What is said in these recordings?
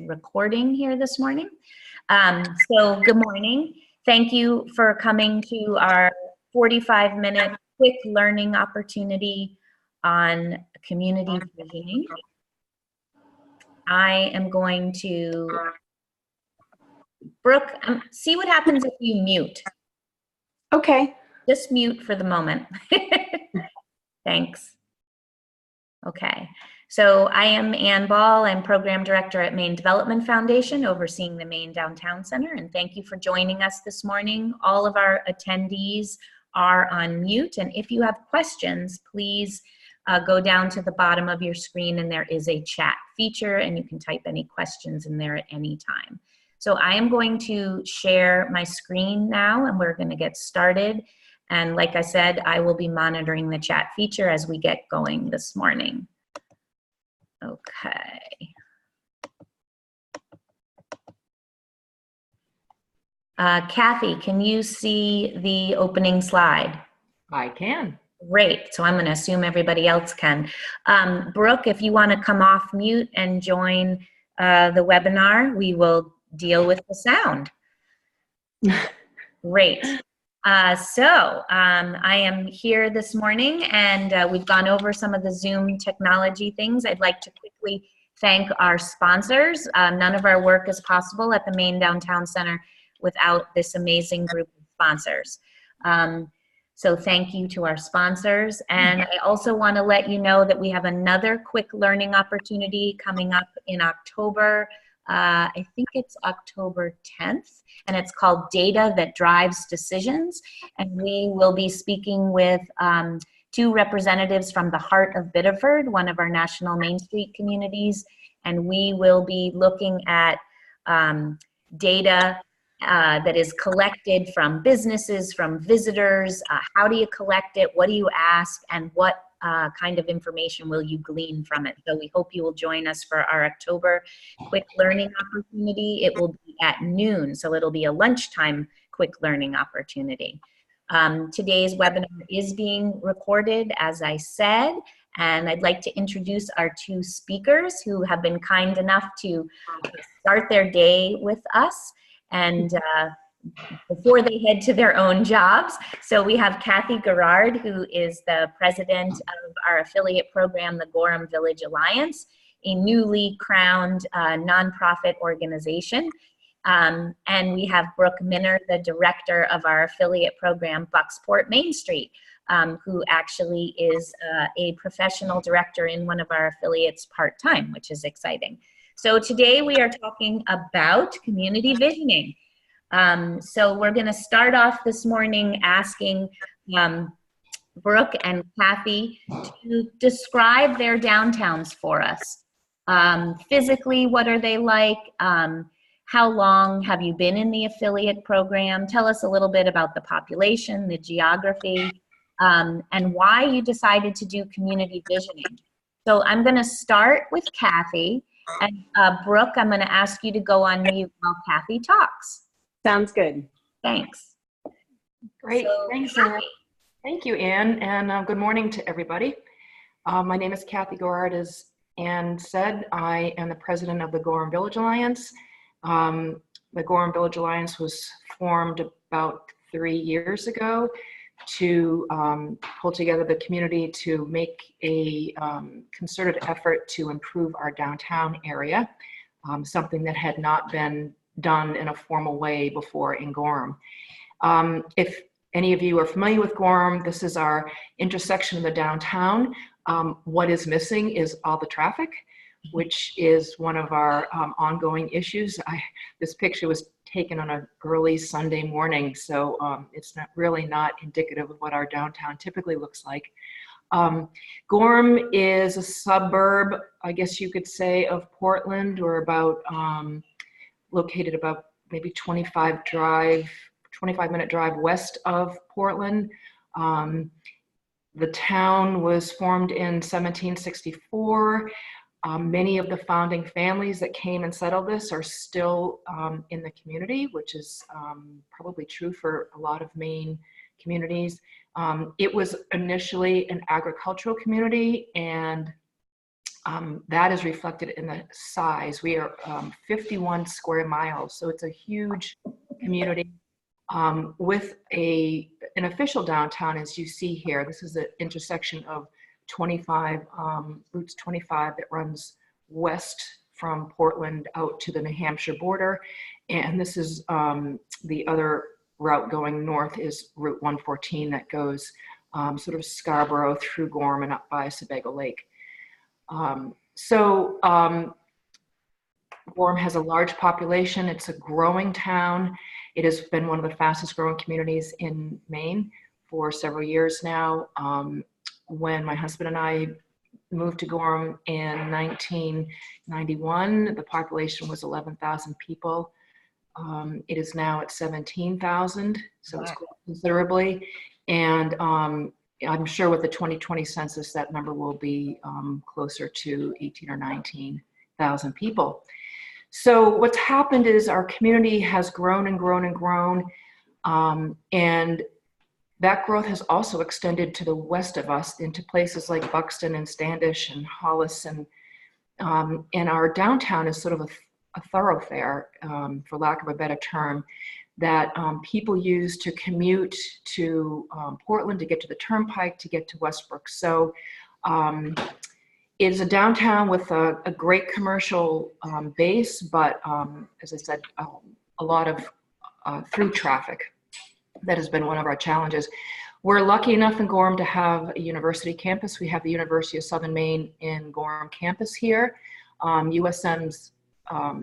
recording here this morning. So good morning. Thank you for coming to our 45-minute quick learning opportunity on community visioning. I am going to, Brooke, see what happens if you mute. Okay. Just mute for the moment. Thanks. Okay. So I am Ann Ball. I'm Program Director at Maine Development Foundation, overseeing the Maine Downtown Center. And thank you for joining us this morning. All of our attendees are on mute. And if you have questions, please go down to the bottom of your screen and there is a chat feature and you can type any questions in there at any time. So I am going to share my screen now and we're going to get started. And like I said, I will be monitoring the chat feature as we get going this morning. Okay. Kathy, can you see the opening slide? I can. Great. So I'm going to assume everybody else can. Brooke, if you want to come off mute and join the webinar, we will deal with the sound. Great. So I am here this morning and we've gone over some of the Zoom technology things. I'd like to quickly thank our sponsors. None of our work is possible at the Maine Downtown Center without this amazing group of sponsors. So thank you to our sponsors. And I also want to let you know that we have another quick learning opportunity coming up in October. I think it's October 10th, and it's called Data That Drives Decisions. And we will be speaking with two representatives from the heart of Biddeford, one of our national Main Street communities. And we will be looking at data that is collected from businesses, from visitors. How do you collect it? What do you ask? And what kind of information will you glean from it? So we hope you will join us for our October quick learning opportunity. It will be at noon, so it'll be a lunchtime quick learning opportunity. Today's webinar is being recorded, as I said, and I'd like to introduce our two speakers who have been kind enough to start their day with us and before they head to their own jobs. So we have Kathy Gerard, who is the president of our affiliate program, the Gorham Village Alliance, a newly crowned nonprofit organization. And we have Brooke Minner, the director of our affiliate program, Bucksport Main Street, who actually is a professional director in one of our affiliates part-time, which is exciting. So today we are talking about community visioning. So we're going to start off this morning asking Brooke and Kathy to describe their downtowns for us. Physically, what are they like? How long have you been in the affiliate program? Tell us a little bit about the population, the geography, and why you decided to do community visioning. So I'm going to start with Kathy. And Brooke, I'm going to ask you to go on mute while Kathy talks. Sounds good. Thanks. Great. So, Thanks, Ann. Thank you, Ann, and good morning to everybody. My name is Kathy Gerard. As Ann said, I am the president of the Gorham Village Alliance. The Gorham Village Alliance was formed about 3 years ago to pull together the community to make a concerted effort to improve our downtown area, something that had not been done in a formal way before in Gorham. If any of you are familiar with Gorham, this is our intersection of the downtown. What is missing is all the traffic, which is one of our ongoing issues. This picture was taken on an early Sunday morning, so it's really not indicative of what our downtown typically looks like. Gorham is a suburb, I guess you could say, of Portland, or about located about maybe 25-minute drive west of Portland. The town was formed in 1764. Many of the founding families that came and settled this are still in the community, which is probably true for a lot of Maine communities. It was initially an agricultural community, and that is reflected in the size. We are 51 square miles, so it's a huge community with an official downtown, as you see here. This is the intersection of 25, Routes 25 that runs west from Portland out to the New Hampshire border. And this is the other route going north is Route 114 that goes sort of Scarborough through Gorham and up by Sebago Lake. Gorham has a large population. It's a growing town. It has been one of the fastest growing communities in Maine for several years now. When my husband and I moved to Gorham in 1991, the population was 11,000 people. It is now at 17,000, so it's grown considerably. And I'm sure with the 2020 census, that number will be closer to 18 or 19,000 people. So what's happened is our community has grown and grown and grown. And that growth has also extended to the west of us into places like Buxton and Standish and Hollis. And our downtown is sort of a thoroughfare, for lack of a better term, that people use to commute to Portland, to get to the Turnpike, to get to Westbrook. So it's a downtown with a great commercial base, but as I said, a lot of through traffic. That has been one of our challenges. We're lucky enough in Gorham to have a university campus. We have the University of Southern Maine in Gorham campus here. USM's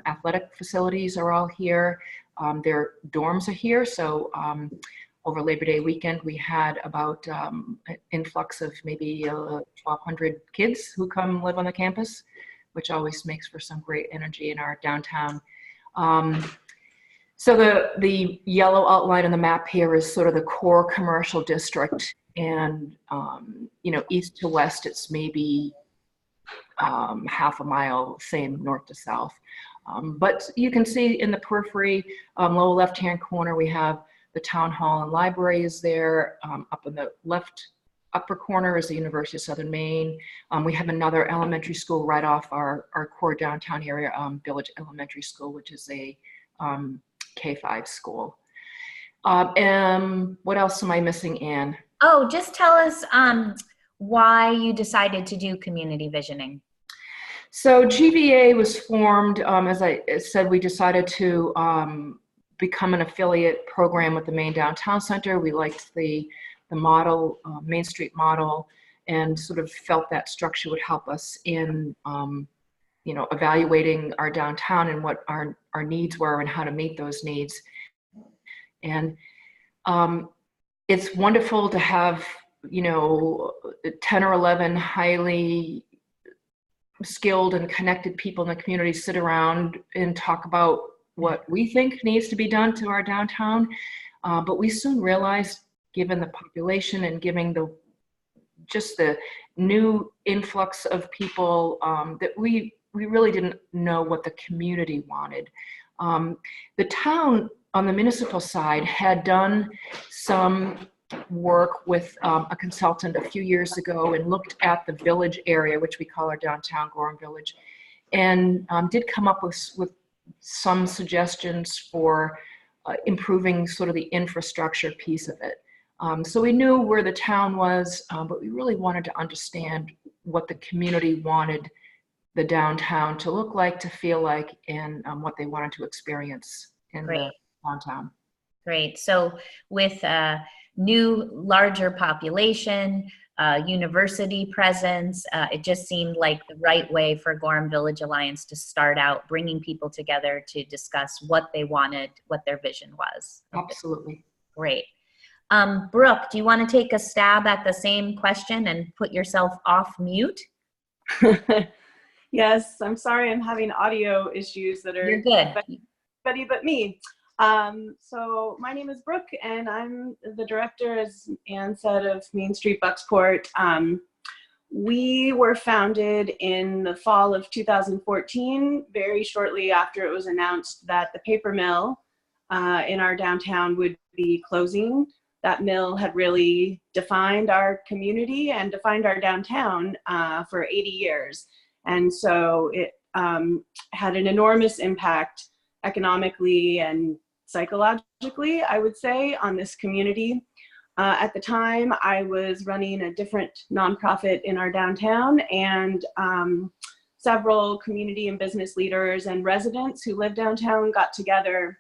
athletic facilities are all here. Their dorms are here. So over Labor Day weekend, we had about an influx of maybe 1,200 kids who come live on the campus, which always makes for some great energy in our downtown. So the yellow outline on the map here is sort of the core commercial district, and east to west, it's maybe half a mile, same north to south. But you can see in the periphery, lower left-hand corner, we have the town hall and library is there. Up in the left upper corner is the University of Southern Maine. We have another elementary school right off our core downtown area, Village Elementary School, which is a K-5 school. What else am I missing, Anne? Oh, just tell us why you decided to do community visioning. So GVA was formed, as I said, we decided to become an affiliate program with the Maine Downtown Center. We liked the model, Main Street model, and sort of felt that structure would help us in evaluating our downtown and what our needs were and how to meet those needs. And it's wonderful to have 10 or 11 highly skilled and connected people in the community sit around and talk about what we think needs to be done to our downtown. But we soon realized, given the population and given the new influx of people, that we really didn't know what the community wanted. The town on the municipal side had done some work with a consultant a few years ago and looked at the village area, which we call our downtown Gorham Village, and did come up with some suggestions for improving sort of the infrastructure piece of it. So we knew where the town was, but we really wanted to understand what the community wanted the downtown to look like, to feel like, and what they wanted to experience in the downtown. Great. So with new, larger population, university presence, it just seemed like the right way for Gorham Village Alliance to start out bringing people together to discuss what they wanted, what their vision was. Absolutely. Great. Brooke, do you want to take a stab at the same question and put yourself off mute? Yes, I'm sorry, I'm having audio issues that are. You're good. Anybody but me. So my name is Brooke, and I'm the director, as Anne said, of Main Street Bucksport. We were founded in the fall of 2014, very shortly after it was announced that the paper mill in our downtown would be closing. That mill had really defined our community and defined our downtown for 80 years. And so it had an enormous impact economically and psychologically, I would say, on this community. At the time, I was running a different nonprofit in our downtown, and several community and business leaders and residents who live downtown got together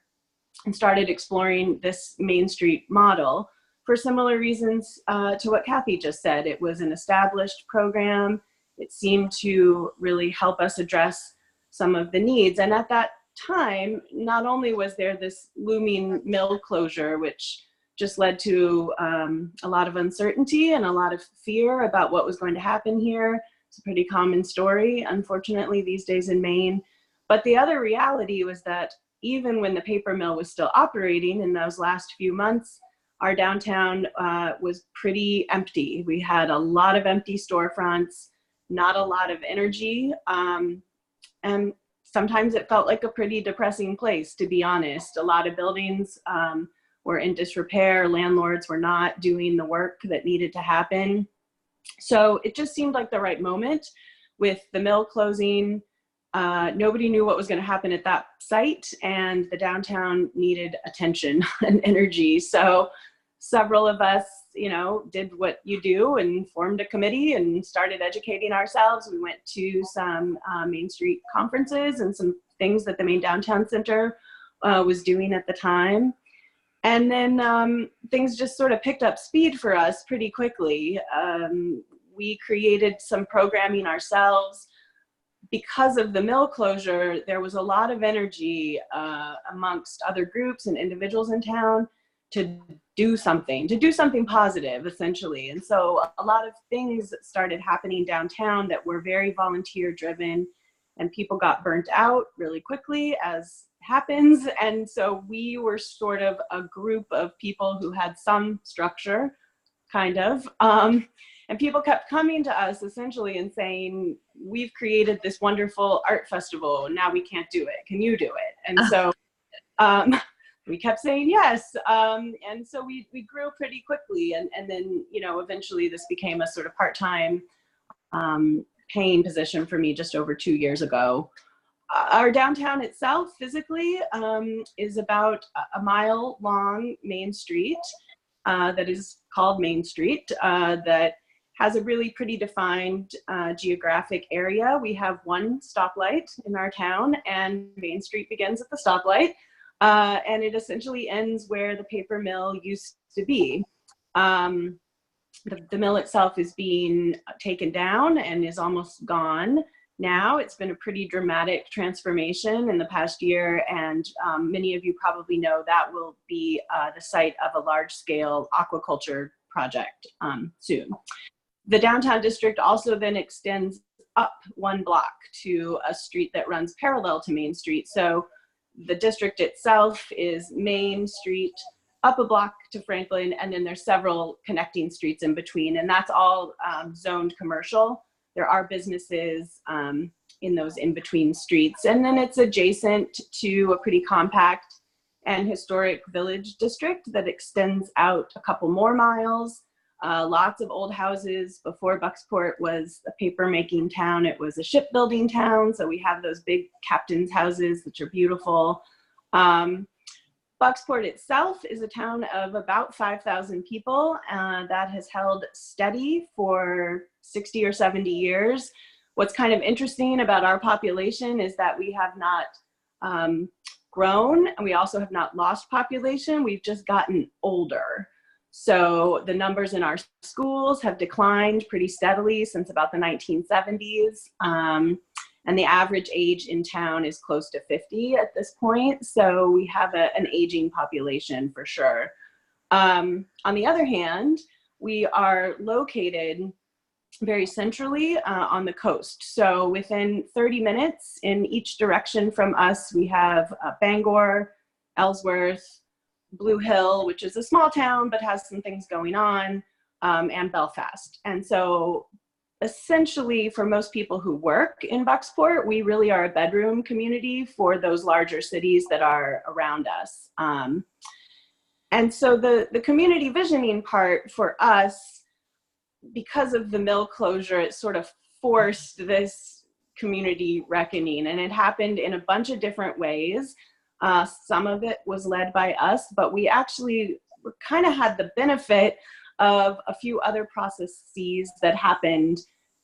and started exploring this Main Street model for similar reasons to what Kathy just said. It was an established program. It seemed to really help us address some of the needs. And at that time, not only was there this looming mill closure, which just led to a lot of uncertainty and a lot of fear about what was going to happen here. It's a pretty common story, unfortunately, these days in Maine. But the other reality was that even when the paper mill was still operating in those last few months, our downtown was pretty empty. We had a lot of empty storefronts, not a lot of energy, and sometimes it felt like a pretty depressing place, to be honest. A lot of buildings were in disrepair. Landlords were not doing the work that needed to happen. So it just seemed like the right moment with the mill closing. Nobody knew what was going to happen at that site, and the downtown needed attention and energy. So several of us, did what you do and formed a committee and started educating ourselves. We went to some Main Street conferences and some things that the Maine Downtown Center was doing at the time. And then things just sort of picked up speed for us pretty quickly. We created some programming ourselves. Because of the mill closure, there was a lot of energy amongst other groups and individuals in town to do something positive, essentially. And so a lot of things started happening downtown that were very volunteer driven, and people got burnt out really quickly, as happens. And so we were sort of a group of people who had some structure, kind of. And people kept coming to us essentially and saying, we've created this wonderful art festival, now we can't do it. Can you do it? And so we kept saying yes. And so we grew pretty quickly. And then, eventually this became a sort of part-time paying position for me just over 2 years ago. Our downtown itself physically is about a mile long main street that is called Main Street that has a really pretty defined geographic area. We have one stoplight in our town, and Main Street begins at the stoplight, and it essentially ends where the paper mill used to be. The mill itself is being taken down and is almost gone now. It's been a pretty dramatic transformation in the past year, and many of you probably know that will be the site of a large-scale aquaculture project soon. The downtown district also then extends up one block to a street that runs parallel to Main Street. So the district itself is Main Street, up a block to Franklin, and then there's several connecting streets in between, and that's all zoned commercial. There are businesses in those in-between streets, and then it's adjacent to a pretty compact and historic village district that extends out a couple more miles. Lots of old houses. Before Bucksport was a paper-making town, it was a shipbuilding town, so we have those big captain's houses, which are beautiful. Bucksport itself is a town of about 5,000 people that has held steady for 60 or 70 years. What's kind of interesting about our population is that we have not grown, and we also have not lost population. We've just gotten older. So the numbers in our schools have declined pretty steadily since about the 1970s. And the average age in town is close to 50 at this point. So we have an aging population for sure. On the other hand, we are located very centrally on the coast. So within 30 minutes in each direction from us, we have Bangor, Ellsworth, Blue Hill, which is a small town but has some things going on, and Belfast. And so essentially for most people who work in Bucksport, we really are a bedroom community for those larger cities that are around us. And so the community visioning part for us, because of the mill closure, it sort of forced this community reckoning, and it happened in a bunch of different ways. Some of it was led by us, but we actually kind of had the benefit of a few other processes that happened,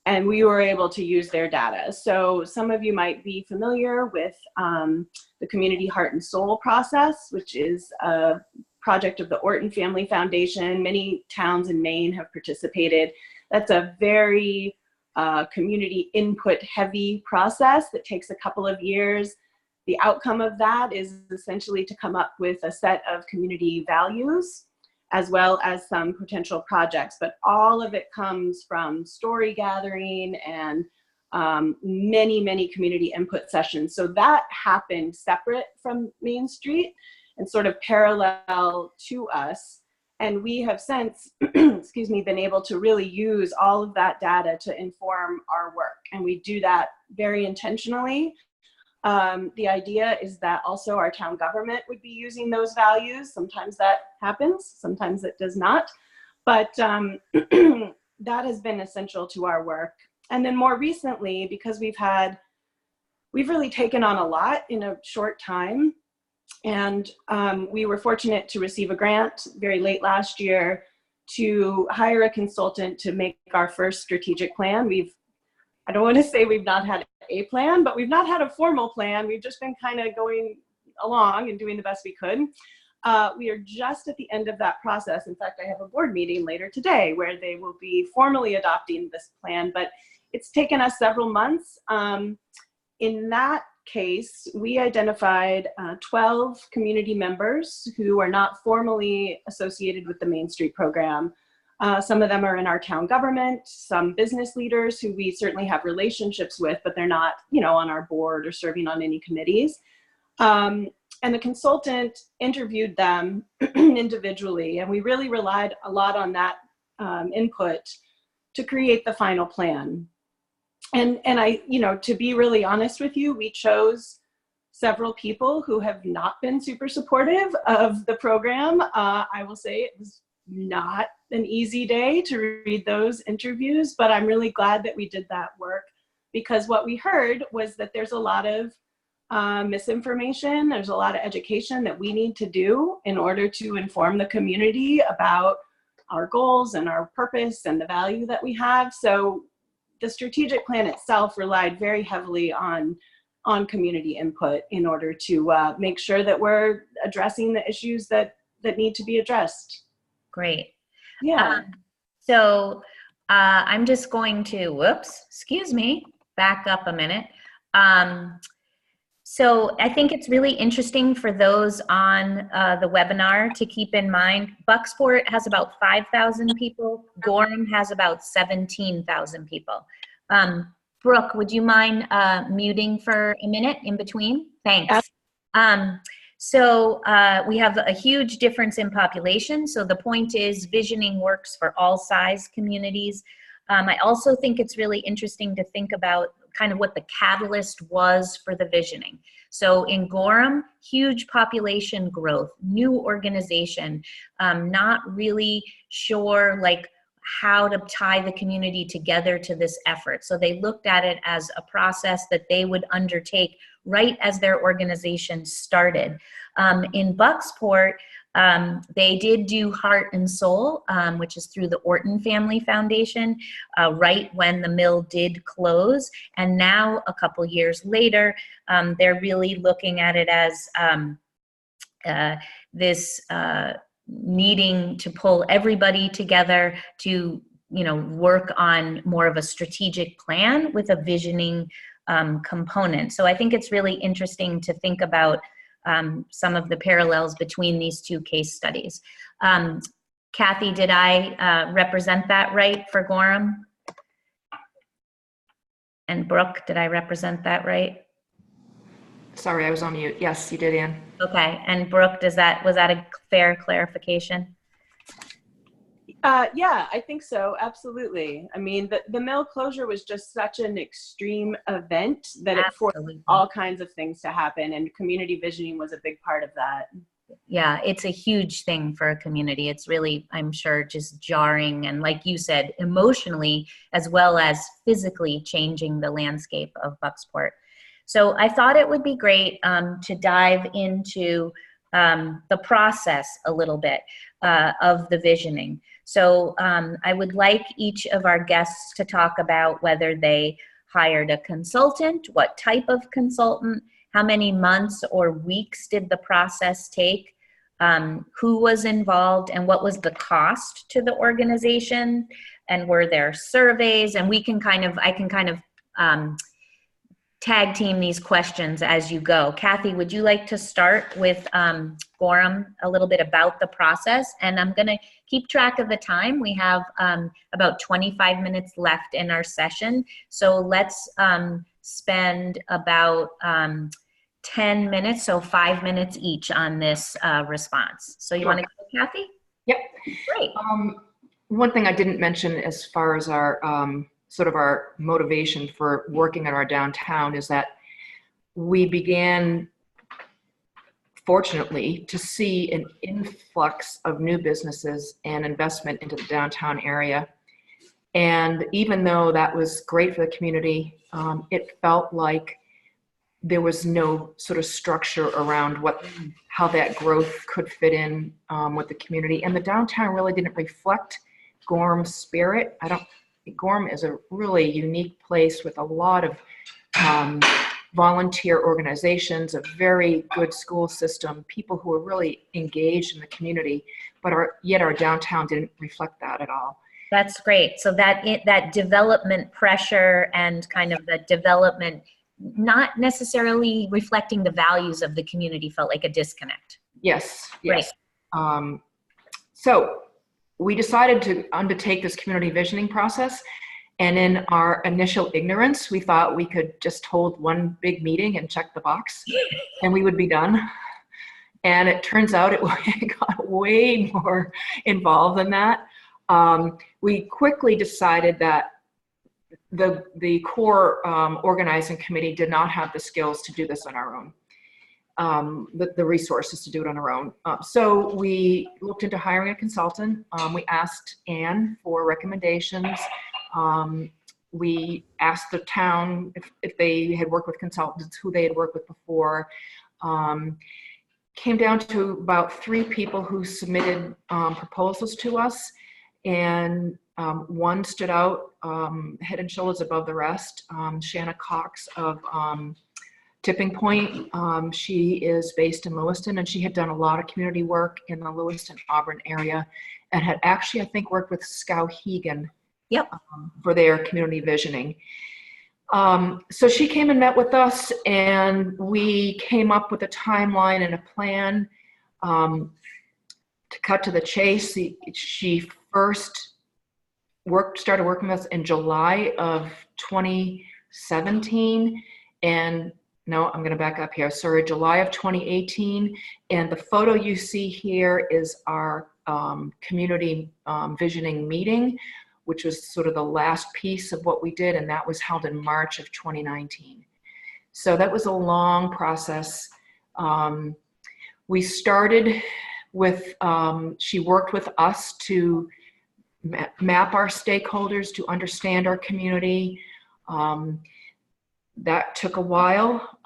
and we were able to use their data. So some of you might be familiar with the Community Heart and Soul process, which is a project of the Orton Family Foundation. Many towns in Maine have participated. That's a very community input heavy process that takes a couple of years. The outcome of that is essentially to come up with a set of community values, as well as some potential projects. But all of it comes from story gathering and many, many community input sessions. So that happened separate from Main Street and sort of parallel to us. And we have since, excuse me, been able to really use all of that data to inform our work. And we do that very intentionally. The idea is that also our town government would be using those values. Sometimes that happens, sometimes it does not. But that has been essential to our work. And then more recently, because we've really taken on a lot in a short time. And we were fortunate to receive a grant very late last year to hire a consultant to make our first strategic plan. I don't want to say we've not had a plan, but we've not had a formal plan. We've just been kind of going along and doing the best we could. We are just at the end of that process. In fact, I have a board meeting later today where they will be formally adopting this plan, but it's taken us several months. In that case, we identified 12 community members who are not formally associated with the Main Street program. Some of them are in our town government, some business leaders who we certainly have relationships with, but they're not, on our board or serving on any committees. And the consultant interviewed them individually, and we really relied a lot on that input to create the final plan. And I, to be really honest with you, we chose several people who have not been super supportive of the program. I will say it was not an easy day to read those interviews, but I'm really glad that we did that work, because what we heard was that there's a lot of misinformation. There's a lot of education that we need to do in order to inform the community about our goals and our purpose and the value that we have. So the strategic plan itself relied very heavily on community input in order to make sure that we're addressing the issues that need to be addressed. Great. Yeah. So I'm just going to, back up a minute. So I think it's really interesting for those on the webinar to keep in mind, Bucksport has about 5,000 people. Gorham has about 17,000 people. Brooke, would you mind muting for a minute in between? Thanks. So we have a huge difference in population. So the point is visioning works for all size communities. I also think it's really interesting to think about kind of what the catalyst was for the visioning. So in Gorham, huge population growth, new organization, not really sure how to tie the community together to this effort. So they looked at it as a process that they would undertake right as their organization started. In Bucksport, they did do Heart and Soul, which is through the Orton Family Foundation, right when the mill did close. And now, a couple years later, they're really looking at it as this needing to pull everybody together to, work on more of a strategic plan with a visioning component. So I think it's really interesting to think about some of the parallels between these two case studies. Kathy, did I represent that right for Gorham? And Brooke, did I represent that right? Sorry, I was on mute. Yes, you did, Ann. Okay, and Brooke, was that a fair clarification? Yeah, I think so. Absolutely. I mean, the mill closure was just such an extreme event that it forced all kinds of things to happen, and community visioning was a big part of that. Yeah, it's a huge thing for a community. It's really, I'm sure, just jarring and, like you said, emotionally as well as physically changing the landscape of Bucksport. So I thought it would be great to dive into the process a little bit of the visioning. So I would like each of our guests to talk about whether they hired a consultant, what type of consultant, how many months or weeks did the process take, who was involved, and what was the cost to the organization, and were there surveys? And I can kind of tag team these questions as you go. Kathy, would you like to start with Gorham, a little bit about the process? And I'm going to keep track of the time. We have about 25 minutes left in our session. So let's spend about 10 minutes, so 5 minutes each on this response. So you want to go, Kathy? Yep. Great. One thing I didn't mention as far as our sort of our motivation for working in our downtown is that we began, fortunately, to see an influx of new businesses and investment into the downtown area. And even though that was great for the community, it felt like there was no sort of structure around how that growth could fit in with the community. And the downtown really didn't reflect Gorham's spirit. Gorham is a really unique place with a lot of volunteer organizations, a very good school system, people who are really engaged in the community, but yet our downtown didn't reflect that at all. That's great. So that development pressure and kind of the development not necessarily reflecting the values of the community felt like a disconnect. Yes, yes. Right. So we decided to undertake this community visioning process, and in our initial ignorance, we thought we could just hold one big meeting and check the box and we would be done. And it turns out it got way more involved than that. We quickly decided that the core organizing committee did not have the skills to do this on our own, the resources to do it on our own. So we looked into hiring a consultant. We asked Anne for recommendations. We asked the town if they had worked with consultants, who they had worked with before. Came down to about 3 people who submitted proposals to us, and one stood out head and shoulders above the rest. Shanna Cox of Tipping Point. She is based in Lewiston, and she had done a lot of community work in the Lewiston-Auburn area, and had actually, I think, worked with Skowhegan. Yep. For their community visioning. So she came and met with us, and we came up with a timeline and a plan. To cut to the chase, she first started working with us in July of 2017, and no, I'm going to back up here. Sorry, July of 2018. And the photo you see here is our community visioning meeting, which was sort of the last piece of what we did, and that was held in March of 2019. So that was a long process. We started with, she worked with us to map our stakeholders, to understand our community. That took a while.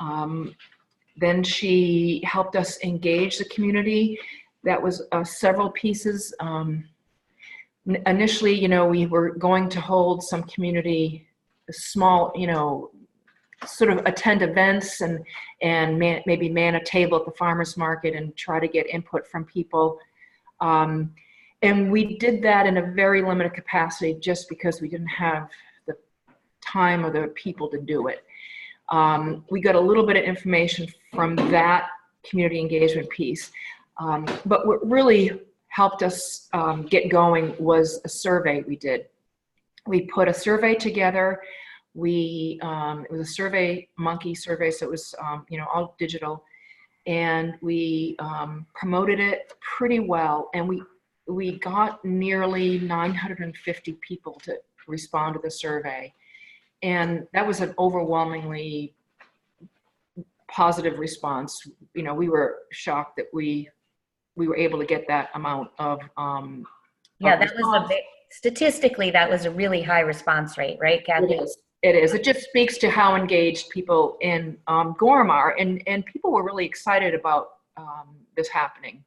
Then she helped us engage the community. That was several pieces. Initially, we were going to hold some community, small, sort of attend events and maybe man a table at the farmer's market and try to get input from people. And we did that in a very limited capacity just because we didn't have the time or the people to do it. We got a little bit of information from that community engagement piece. But what really helped us get going was a survey we did. We put a survey together. It was a survey monkey survey, so it was all digital, and we promoted it pretty well. And we got nearly 950 people to respond to the survey, and that was an overwhelmingly positive response. We were shocked that we we were able to get that amount of Yeah, of that was a response. big, statistically, that was a really high response rate, right, Kathy? It is. It is. It just speaks to how engaged people in Gorham are, and people were really excited about this happening.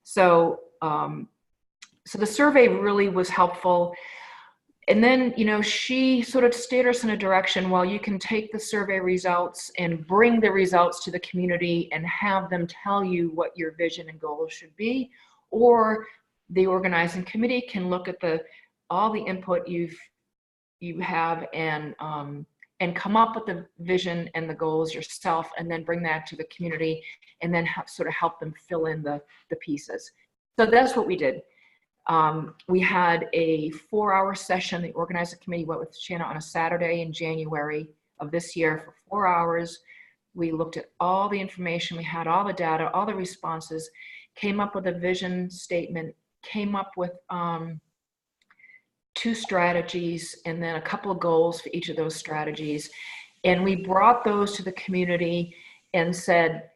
So, so the survey really was helpful. And then, you know, she sort of steered us in a direction, well, you can take the survey results and bring the results to the community and have them tell you what your vision and goals should be, or the organizing committee can look at all the input you have and come up with the vision and the goals yourself, and then bring that to the community, and then sort of help them fill in the pieces. So that's what we did. We had a 4-hour session. The organizing committee went with Shanna on a Saturday in January of this year for 4 hours. We looked at all the information. We had all the data, all the responses, came up with a vision statement, came up with 2 strategies, and then a couple of goals for each of those strategies. And we brought those to the community and said,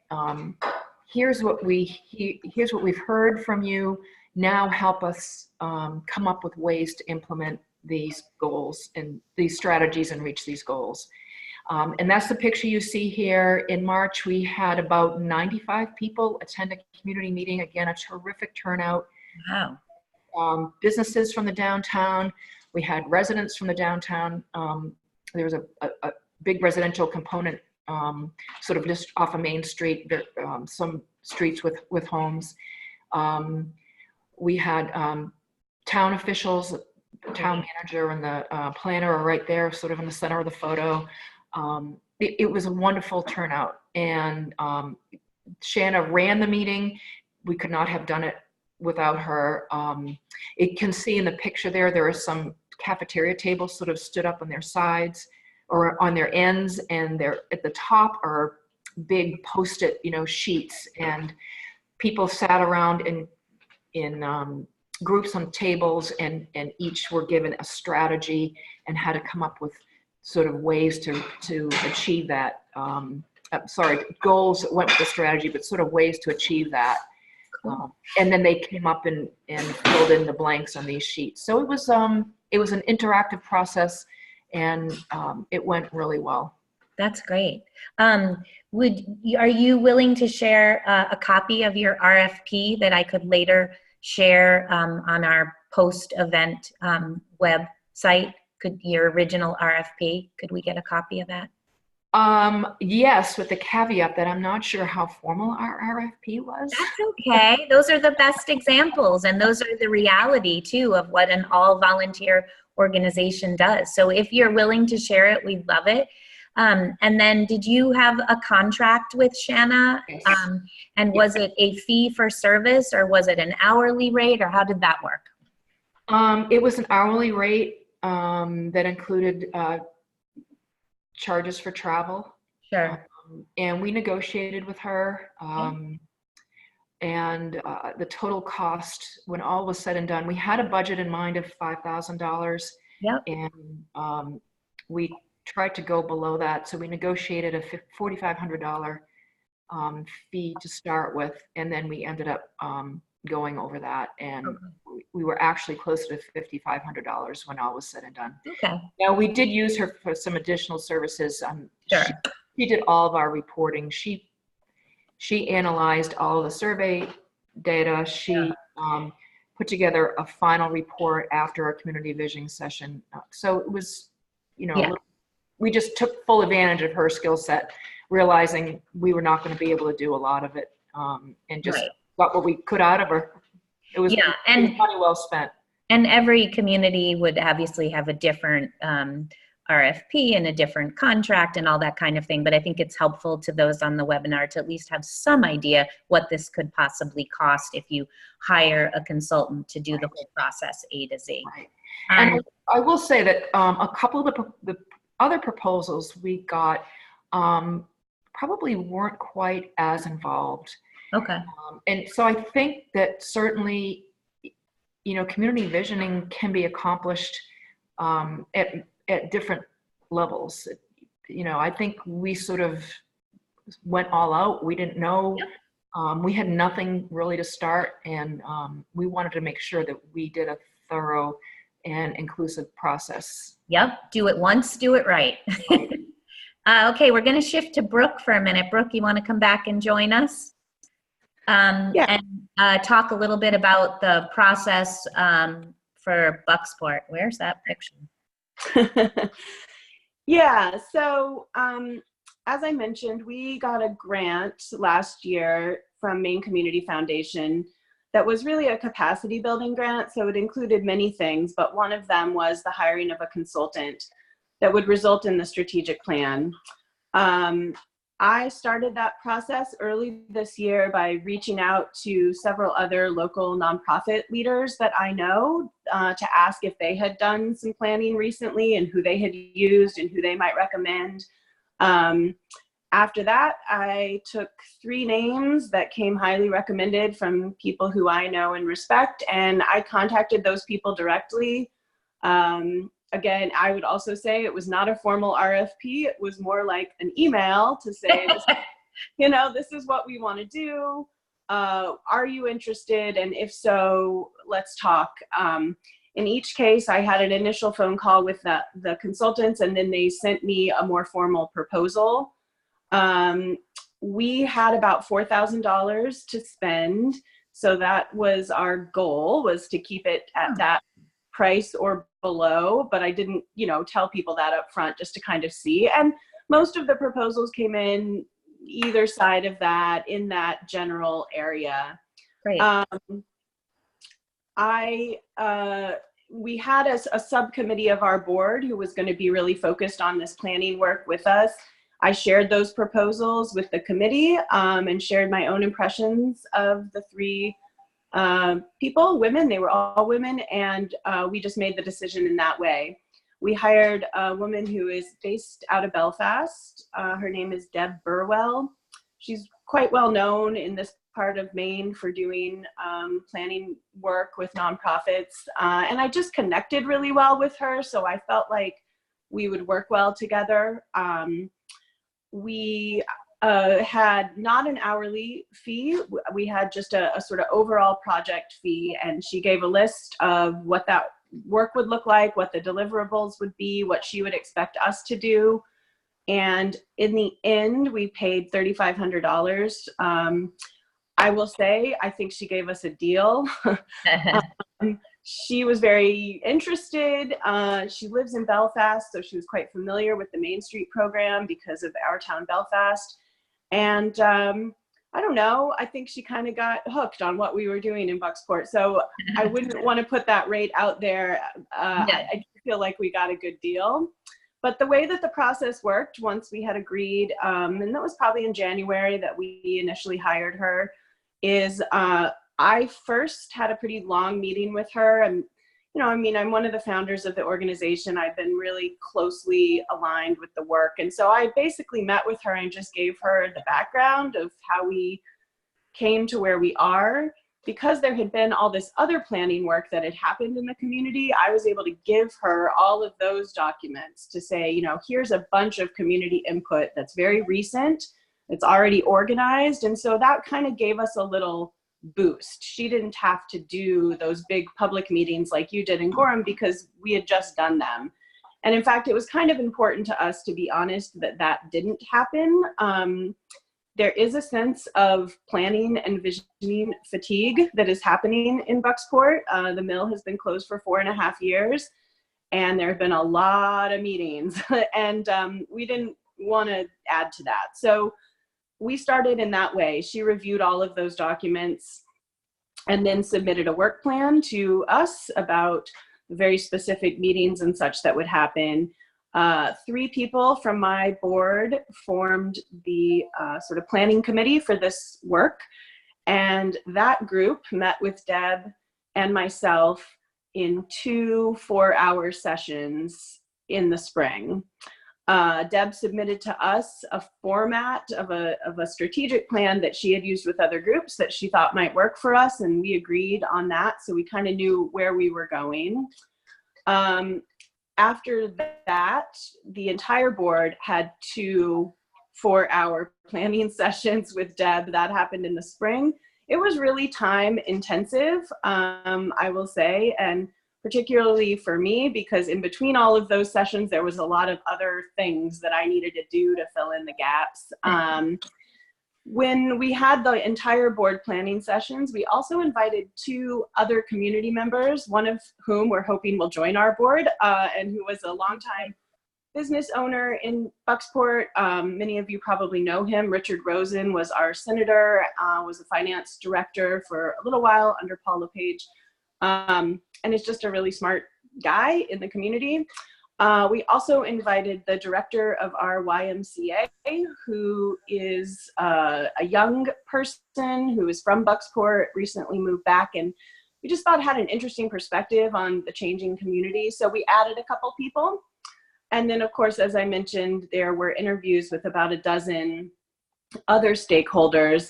here's what we've heard from you. Now help us come up with ways to implement these goals and these strategies and reach these goals. And that's the picture you see here. In March, we had about 95 people attend a community meeting. Again, a terrific turnout. Wow. Businesses from the downtown. We had residents from the downtown. There was a big residential component sort of just off of Main Street, some streets with homes. We had town officials, the town manager and the planner are right there, sort of in the center of the photo. It was a wonderful turnout, and Shanna ran the meeting. We could not have done it without her. You can see in the picture there are some cafeteria tables sort of stood up on their sides or on their ends, and they're at the top are big post-it, sheets, and people sat around in groups on tables, and each were given a strategy and had to come up with sort of ways to achieve that. Goals that went with the strategy, but sort of ways to achieve that. And then they came up and filled in the blanks on these sheets. So it was an interactive process, and it went really well. That's great. Are you willing to share a copy of your RFP that I could later share on our post-event website? Your original RFP, could we get a copy of that? Yes, with the caveat that I'm not sure how formal our RFP was. That's okay. Those are the best examples, and those are the reality too of what an all-volunteer organization does. So if you're willing to share it, we'd love it. And then did you have a contract with Shanna? Yes. And was it a fee for service, or was it an hourly rate, or how did that work? It was an hourly rate that included charges for travel. Sure. And we negotiated with her. And the total cost, when all was said and done, we had a budget in mind of $5,000. Yep. And we tried to go below that. So we negotiated a $4,500 fee to start with. And then we ended up going over that. And we were actually closer to $5,500 when all was said and done. Okay. Now, we did use her for some additional services. Sure. She did all of our reporting. She analyzed all of the survey data. She put together a final report after our community visioning session. So it was, we just took full advantage of her skill set, realizing we were not going to be able to do a lot of it, and just got what we could out of her. It was money well spent. And every community would obviously have a different RFP and a different contract and all that kind of thing. But I think it's helpful to those on the webinar to at least have some idea what this could possibly cost if you hire a consultant to do the whole process A to Z. Right. And I will say that a couple of the other proposals we got probably weren't quite as involved. Okay. And so I think that certainly, community visioning can be accomplished at different levels. I think we sort of went all out. We didn't know We had nothing really to start, and we wanted to make sure that we did a thorough and inclusive process. Yep, do it once, do it right. Okay, we're going to shift to Brooke for a minute. Brooke, you want to come back and join us? Yeah. And talk a little bit about the process for Bucksport. Where's that picture? Yeah, so as I mentioned, we got a grant last year from Maine Community Foundation that was really a capacity building grant. So it included many things, but one of them was the hiring of a consultant that would result in the strategic plan. I started that process early this year by reaching out to several other local nonprofit leaders that I know to ask if they had done some planning recently and who they had used and who they might recommend. After that, I took 3 names that came highly recommended from people who I know and respect, and I contacted those people directly. Again, I would also say it was not a formal RFP. It was more like an email to say, this is what we want to do. Are you interested? And if so, let's talk. In each case, I had an initial phone call with the consultants, and then they sent me a more formal proposal. We had about $4,000 to spend. So that was our goal, was to keep it at that price or below, but I didn't, tell people that up front, just to kind of see. And most of the proposals came in either side of that, in that general area. Great. We had a subcommittee of our board who was going to be really focused on this planning work with us. I shared those proposals with the committee and shared my own impressions of the 3 people, women. They were all women, and we just made the decision in that way. We hired a woman who is based out of Belfast. Her name is Deb Burwell. She's quite well known in this part of Maine for doing planning work with nonprofits, and I just connected really well with her, so I felt like we would work well together. We had not an hourly fee. We had just a sort of overall project fee, and she gave a list of what that work would look like, what the deliverables would be, what she would expect us to do. And in the end, we paid $3,500. I will say, I think she gave us a deal. She was very interested. She lives in Belfast, so she was quite familiar with the Main Street program because of Our Town Belfast. And I don't know, I think she kind of got hooked on what we were doing in Bucksport. So I wouldn't want to put that rate out there. I feel like we got a good deal. But the way that the process worked, once we had agreed, and that was probably in January that we initially hired her, is I first had a pretty long meeting with her. And, I'm one of the founders of the organization. I've been really closely aligned with the work. And so I basically met with her and just gave her the background of how we came to where we are. Because there had been all this other planning work that had happened in the community, I was able to give her all of those documents to say, here's a bunch of community input that's very recent, it's already organized. And so that kind of gave us a little boost. She didn't have to do those big public meetings like you did in Gorham because we had just done them. And in fact, it was kind of important to us, to be honest, that didn't happen. There is a sense of planning and visioning fatigue that is happening in Bucksport. The mill has been closed for 4.5 years, and there have been a lot of meetings, and we didn't want to add to that. So we started in that way. She reviewed all of those documents and then submitted a work plan to us about very specific meetings and such that would happen. 3 people from my board formed the sort of planning committee for this work. And that group met with Deb and myself in 2 4-hour sessions in the spring. Deb submitted to us a format of a strategic plan that she had used with other groups that she thought might work for us, and we agreed on that, so we kind of knew where we were going. After that, the entire board had to 4-hour planning sessions with Deb. That happened in the spring. It was really time intensive, I will say, and particularly for me, because in between all of those sessions, there was a lot of other things that I needed to do to fill in the gaps. When we had the entire board planning sessions, we also invited 2 other community members, one of whom we're hoping will join our board, and who was a longtime business owner in Bucksport. Many of you probably know him. Richard Rosen was our senator, was a finance director for a little while under Paul LePage, and is just a really smart guy in the community. We also invited the director of our YMCA, who is a young person who is from Bucksport, recently moved back, and we just thought had an interesting perspective on the changing community. So we added a couple people. And then, of course, as I mentioned, there were interviews with about a dozen other stakeholders.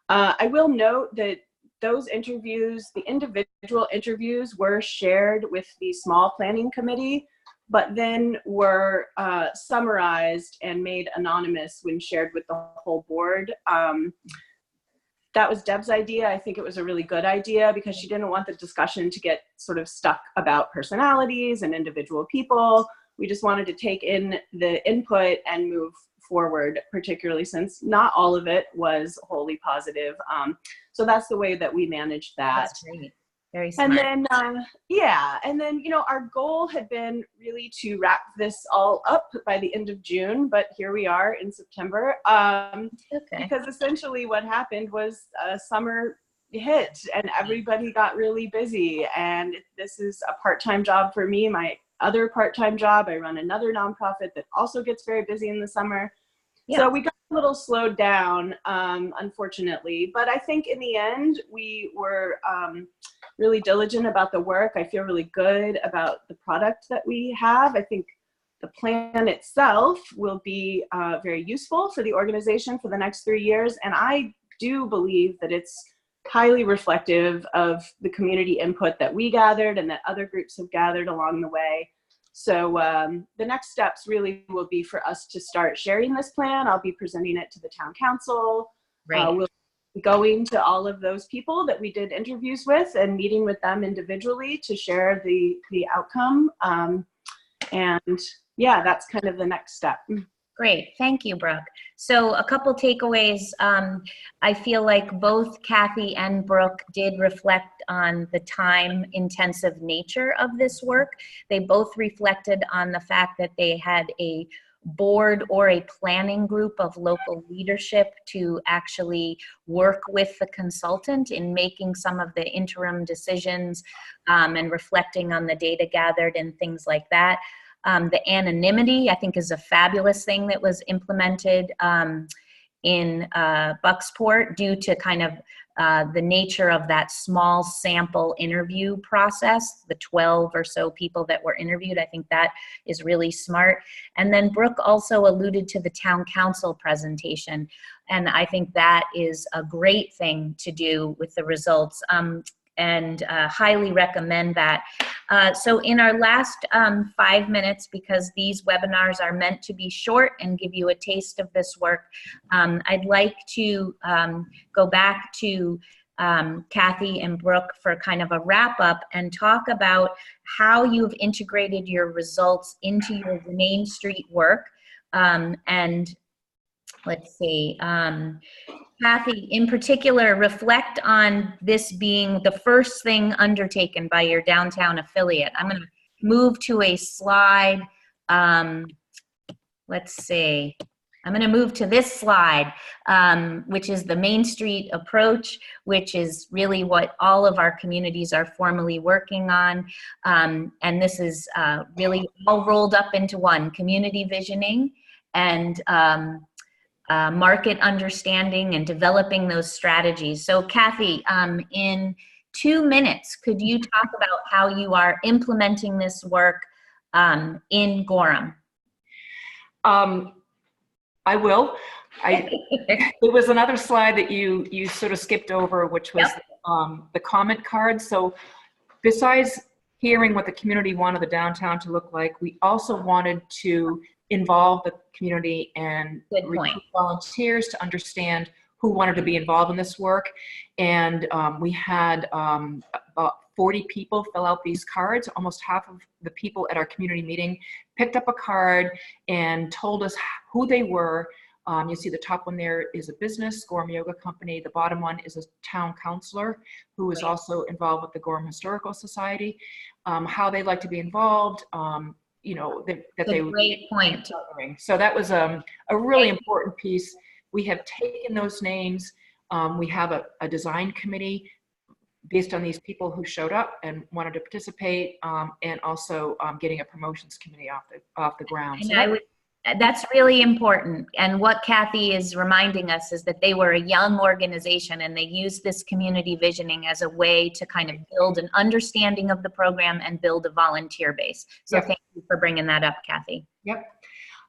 I will note that those interviews, the individual interviews, were shared with the small planning committee, but then were summarized and made anonymous when shared with the whole board. That was Deb's idea. I think it was a really good idea because she didn't want the discussion to get sort of stuck about personalities and individual people. We just wanted to take in the input and move forward, particularly since not all of it was wholly positive. So that's the way that we managed that. That's great. Very smart. And then, and then, our goal had been really to wrap this all up by the end of June, but here we are in September. Because essentially what happened was summer hit and everybody got really busy. And this is a part-time job for me. My other part-time job, I run another nonprofit that also gets very busy in the summer. Yeah. So we got a little slowed down, unfortunately, but I think in the end, we were really diligent about the work. I feel really good about the product that we have. I think the plan itself will be very useful for the organization for the next 3 years. And I do believe that it's highly reflective of the community input that we gathered and that other groups have gathered along the way. So the next steps really will be for us to start sharing this plan. I'll be presenting it to the town council. Right. We'll be going to all of those people that we did interviews with and meeting with them individually to share the outcome. And yeah, that's kind of the next step. Great. Thank you, Brooke. So a couple takeaways. I feel like both Kathy and Brooke did reflect on the time-intensive nature of this work. They both reflected on the fact that they had a board or a planning group of local leadership to actually work with the consultant in making some of the interim decisions and reflecting on the data gathered and things like that. The anonymity, I think, is a fabulous thing that was implemented in Bucksport due to kind of the nature of that small sample interview process, the 12 or so people that were interviewed. I think that is really smart. And then Brooke also alluded to the town council presentation, and I think that is a great thing to do with the results. And highly recommend that. So in our last 5 minutes, because these webinars are meant to be short and give you a taste of this work, I'd like to go back to Kathy and Brooke for kind of a wrap up and talk about how you've integrated your results into your Main Street work. And let's see, Kathy, in particular, reflect on this being the first thing undertaken by your downtown affiliate. I'm going to move to a slide. Let's see. I'm going to move to this slide, which is the Main Street approach, which is really what all of our communities are formally working on. And this is really all rolled up into one: community visioning and market understanding and developing those strategies. So Kathy, in 2 minutes, could you talk about how you are implementing this work in Gorham? I will. There was another slide that you sort of skipped over, which was the comment card. So besides hearing what the community wanted the downtown to look like, we also wanted to involve the community and Good point. recruit volunteers to understand who wanted to be involved in this work. And we had about 40 people fill out these cards. Almost half of the people at our community meeting picked up a card and told us who they were. You see the top one there is a business, Gorham Yoga Company. The bottom one is a town councilor who is also involved with the Gorham Historical Society. How they'd like to be involved, you know, that they would. Great point. So that was a really important piece. We have taken those names. We have a design committee based on these people who showed up and wanted to participate, and also getting a promotions committee off the ground. And So that's really important. And what Kathy is reminding us is that they were a young organization and they used this community visioning as a way to kind of build an understanding of the program and build a volunteer base. So Yep. thank you for bringing that up, Kathy. Yep.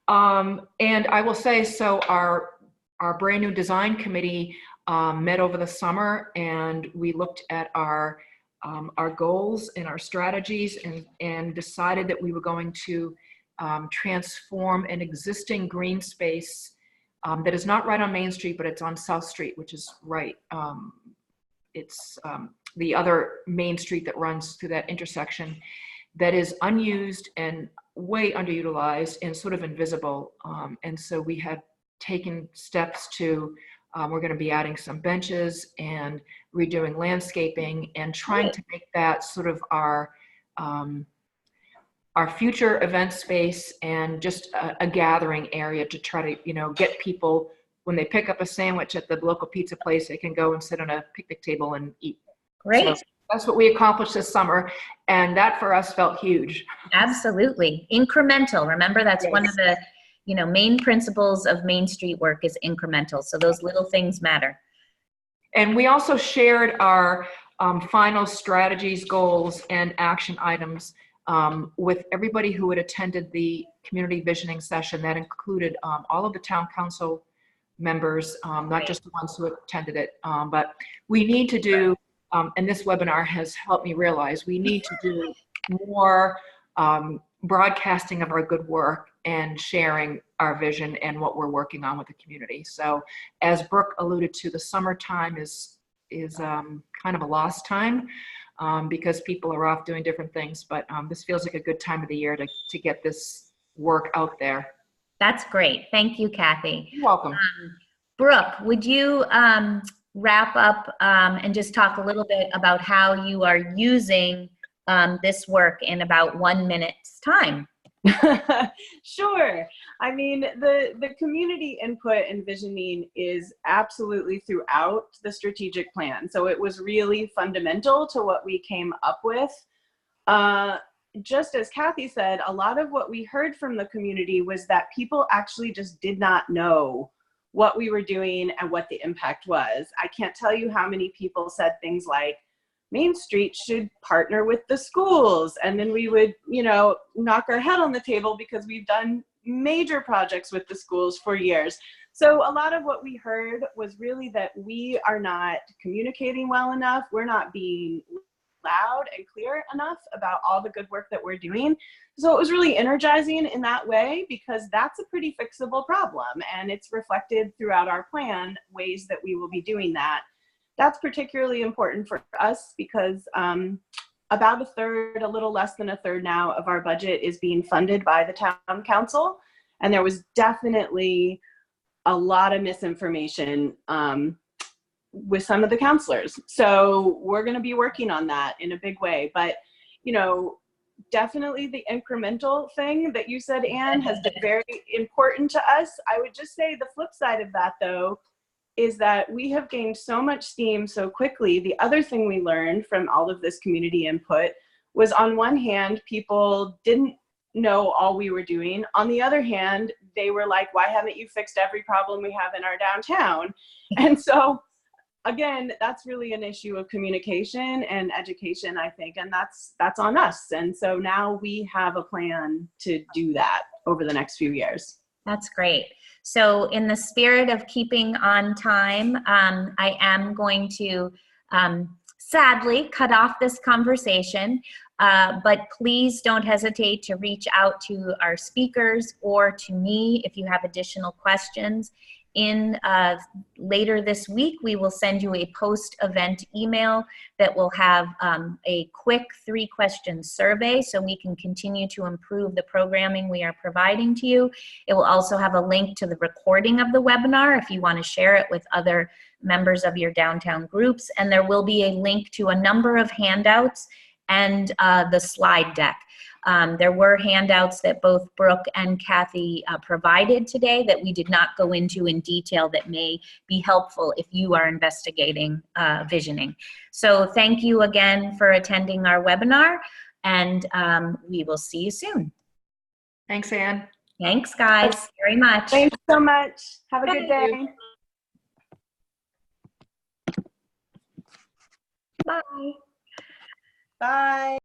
And I will say, so our brand new design committee met over the summer, and we looked at our goals and our strategies, and decided that we were going to transform an existing green space that is not right on Main Street, but it's on South Street, which is right. It's the other main street that runs through that intersection, that is unused and way underutilized and sort of invisible. And so we had taken steps to, we're going to be adding some benches and redoing landscaping and trying to make that sort of our future event space and just a gathering area to try to, you know, get people, when they pick up a sandwich at the local pizza place, they can go and sit on a picnic table and eat. Great. So that's what we accomplished this summer, and that for us felt huge. Absolutely. Incremental. Remember, that's one of the, you know, main principles of Main Street work is incremental. So those little things matter. And we also shared our final strategies, goals, and action items with everybody who had attended the community visioning session. That included all of the town council members, not just the ones who attended it, but we need to do, and this webinar has helped me realize, we need to do more broadcasting of our good work and sharing our vision and what we're working on with the community. So as Brooke alluded to, the summertime is kind of a lost time because people are off doing different things, but this feels like a good time of the year to get this work out there. That's great. Thank you, Kathy. You're welcome. Brooke, would you wrap up and just talk a little bit about how you are using this work in about 1 minute's time? Sure. I mean, the community input and visioning is absolutely throughout the strategic plan. So it was really fundamental to what we came up with. Just as Kathy said, a lot of what we heard from the community was that people actually just did not know what we were doing and what the impact was. I can't tell you how many people said things like, Main Street should partner with the schools. And then we would, you know, knock our head on the table because we've done major projects with the schools for years. So a lot of what we heard was really that we are not communicating well enough. We're not being loud and clear enough about all the good work that we're doing. So it was really energizing in that way, because that's a pretty fixable problem. And it's reflected throughout our plan, ways that we will be doing that. That's particularly important for us because about a third, a little less than a third now of our budget is being funded by the town council. And there was definitely a lot of misinformation with some of the counselors. So we're going to be working on that in a big way. But, you know, definitely the incremental thing that you said, Anne, has been very important to us. I would just say the flip side of that, though, is that we have gained so much steam so quickly. The other thing we learned from all of this community input was, on one hand, people didn't know all we were doing. On the other hand, they were like, why haven't you fixed every problem we have in our downtown? And so, again, that's really an issue of communication and education, I think, and that's on us. And so now we have a plan to do that over the next few years. That's great. So in the spirit of keeping on time, I am going to sadly cut off this conversation. But please don't hesitate to reach out to our speakers or to me if you have additional questions. Later this week, we will send you a post-event email that will have a quick 3-question survey so we can continue to improve the programming we are providing to you. It will also have a link to the recording of the webinar if you want to share it with other members of your downtown groups, and there will be a link to a number of handouts and the slide deck. There were handouts that both Brooke and Kathy provided today that we did not go into in detail that may be helpful if you are investigating visioning. So thank you again for attending our webinar, and we will see you soon. Thanks, Anne. Thanks, guys, very much. Thanks so much. Have a good day. Bye. Bye.